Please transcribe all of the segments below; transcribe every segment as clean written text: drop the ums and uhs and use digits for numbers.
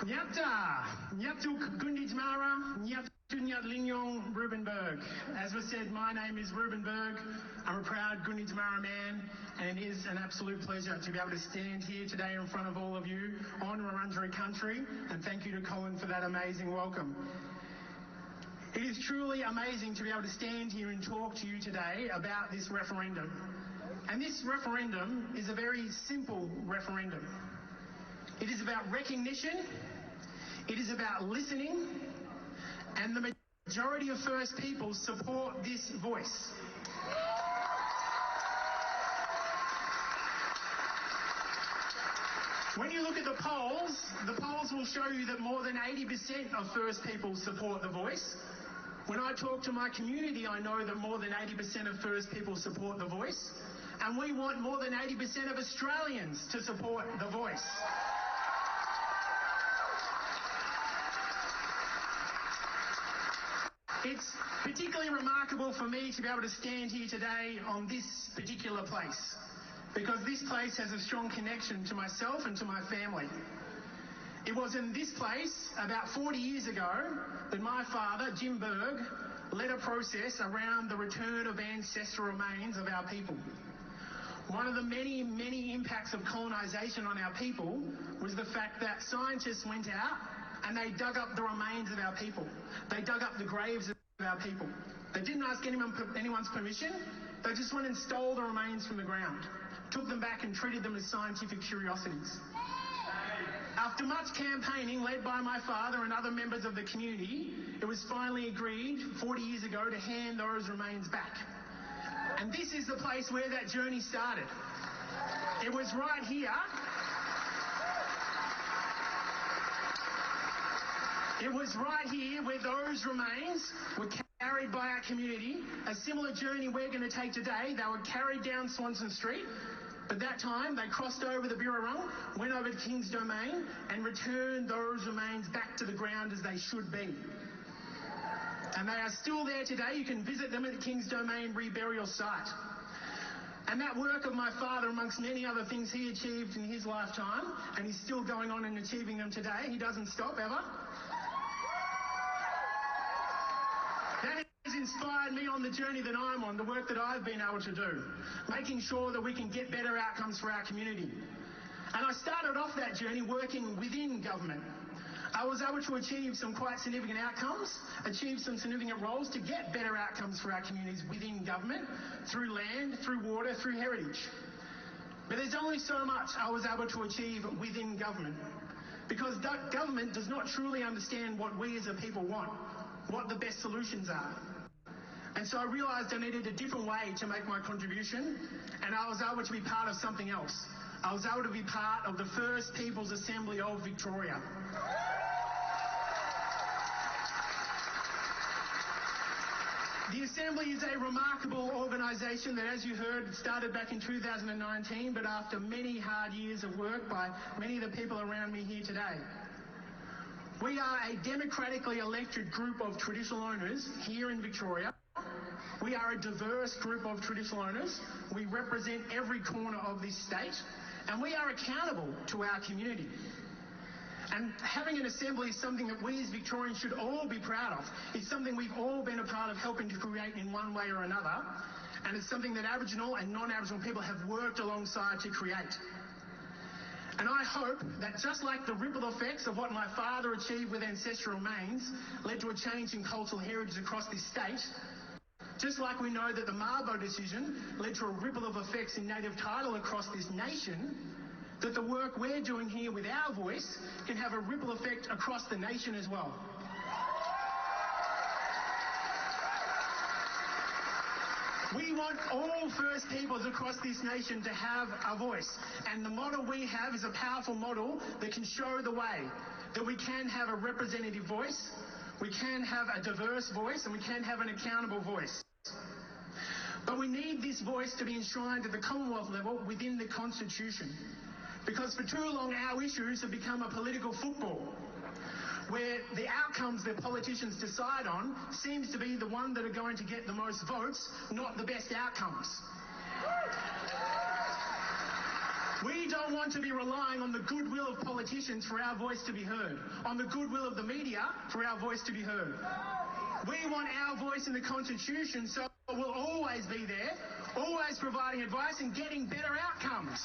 Nyata, Nyatu Gundijmara, Nyatu Nyatlingyong Rubenberg. As was said, my name is Rubenberg. I'm a proud Gundijmara man, and it is an absolute pleasure to be able to stand here today in front of all of you on Wurundjeri country, and thank you to Colin for that amazing welcome. It is truly amazing to be able to stand here and talk to you today about this referendum. And this referendum is a very simple referendum. It is about recognition, it is about listening, and the majority of First Peoples support this voice. When you look at the polls will show you that more than 80% of First Peoples support the voice. When I talk to my community, I know that more than 80% of First Peoples support the voice. And we want more than 80% of Australians to support the voice. It's particularly remarkable for me to be able to stand here today on this particular place, because this place has a strong connection to myself and to my family. It was in this place about 40 years ago that my father, Jim Berg, led a process around the return of ancestral remains of our people. One of the many, many impacts of colonisation on our people was the fact that scientists went out and they dug up the remains of our people. They dug up the graves of our people. They didn't ask anyone's permission. They just went and stole the remains from the ground, took them back and treated them as scientific curiosities. After much campaigning led by my father and other members of the community, it was finally agreed 40 years ago to hand those remains back. And this is the place where that journey started. It was right here. It was right here where those remains were carried by our community. A similar journey we're going to take today. They were carried down Swanson Street, but that time they crossed over the Birrarung, went over to King's Domain and returned those remains back to the ground as they should be. And they are still there today. You can visit them at the King's Domain reburial site. And that work of my father, amongst many other things he achieved in his lifetime, and he's still going on and achieving them today, he doesn't stop ever. That has inspired me on the journey that I'm on, the work that I've been able to do, making sure that we can get better outcomes for our community. And I started off that journey working within government. I was able to achieve some quite significant outcomes, achieve some significant roles to get better outcomes for our communities within government, through land, through water, through heritage. But there's only so much I was able to achieve within government, because government does not truly understand what we as a people want, what the best solutions are. And so I realised I needed a different way to make my contribution, and I was able to be part of something else. I was able to be part of the First Peoples Assembly of Victoria. The Assembly is a remarkable organisation that, as you heard, started back in 2019, but after many hard years of work by many of the people around me here today. We are a democratically elected group of traditional owners here in Victoria. We are a diverse group of traditional owners. We represent every corner of this state, and we are accountable to our community. And having an assembly is something that we as Victorians should all be proud of. It's something we've all been a part of helping to create in one way or another, and it's something that Aboriginal and non-Aboriginal people have worked alongside to create. And I hope that just like the ripple effects of what my father achieved with ancestral remains led to a change in cultural heritage across this state, just like we know that the Mabo decision led to a ripple of effects in native title across this nation, that the work we're doing here with our voice can have a ripple effect across the nation as well. We want all First Peoples across this nation to have a voice, and the model we have is a powerful model that can show the way that we can have a representative voice, we can have a diverse voice, and we can have an accountable voice. But we need this voice to be enshrined at the Commonwealth level within the Constitution, because for too long our issues have become a political football, where the outcomes that politicians decide on seems to be the one that are going to get the most votes, not the best outcomes. We don't want to be relying on the goodwill of politicians for our voice to be heard, on the goodwill of the media for our voice to be heard. We want our voice in the Constitution, so we'll always be there, always providing advice and getting better outcomes.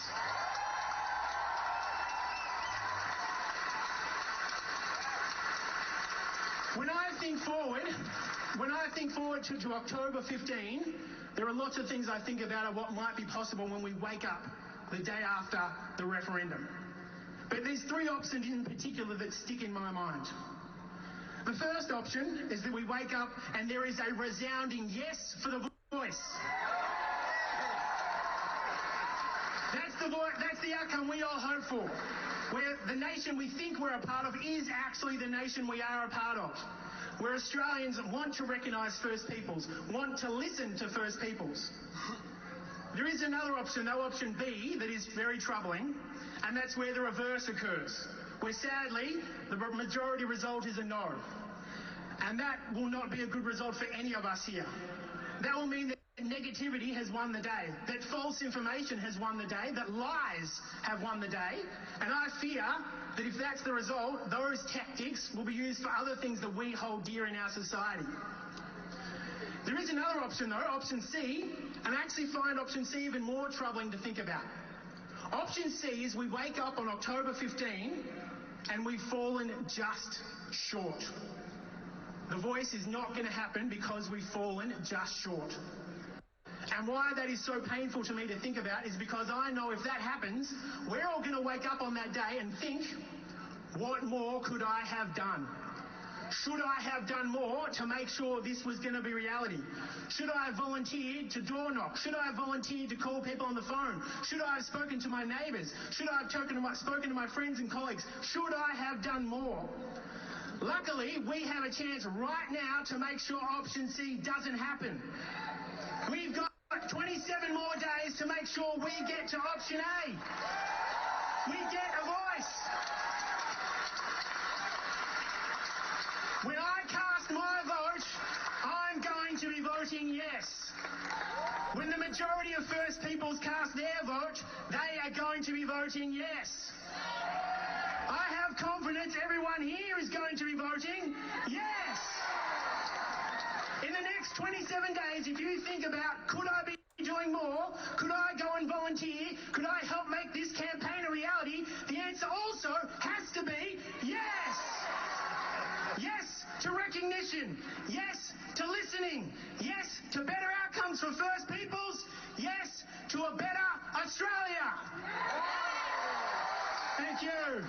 When I think forward to October 15, there are lots of things I think about what might be possible when we wake up the day after the referendum. But there's three options in particular that stick in my mind. The first option is that we wake up and there is a resounding yes for the voice. That's the outcome we all hope for, where the nation we think we're a part of is actually the nation we are a part of, where Australians want to recognise First Peoples, want to listen to First Peoples. There is another option, though, option B, that is very troubling, and that's where the reverse occurs, where sadly the majority result is a no. And that will not be a good result for any of us here. That will mean that negativity has won the day, that false information has won the day, that lies have won the day, and I fear that if that's the result, those tactics will be used for other things that we hold dear in our society. There is another option though, option C, and I actually find option C even more troubling to think about. Option C is we wake up on October 15 and we've fallen just short. The voice is not going to happen because we've fallen just short. And why that is so painful to me to think about is because I know if that happens, we're all going to wake up on that day and think, what more could I have done? Should I have done more to make sure this was going to be reality? Should I have volunteered to door knock? Should I have volunteered to call people on the phone? Should I have spoken to my neighbours? Should I have spoken to my friends and colleagues? Should I have done more? Luckily, we have a chance right now to make sure option C doesn't happen. We've got 27 more days to make sure we get to option A. We get a voice. When I cast my vote, I'm going to be voting yes. When the majority of First Peoples cast their vote, they are going to be voting yes. I have confidence everyone here is going to be voting yes. In the next 27 days, if you think about, could I be doing more? Could I go and volunteer? Could I help make this campaign a reality? The answer also has to be yes. Yes to recognition. Yes to listening. Yes to better outcomes for First Peoples. Yes to a better Australia. Thank you.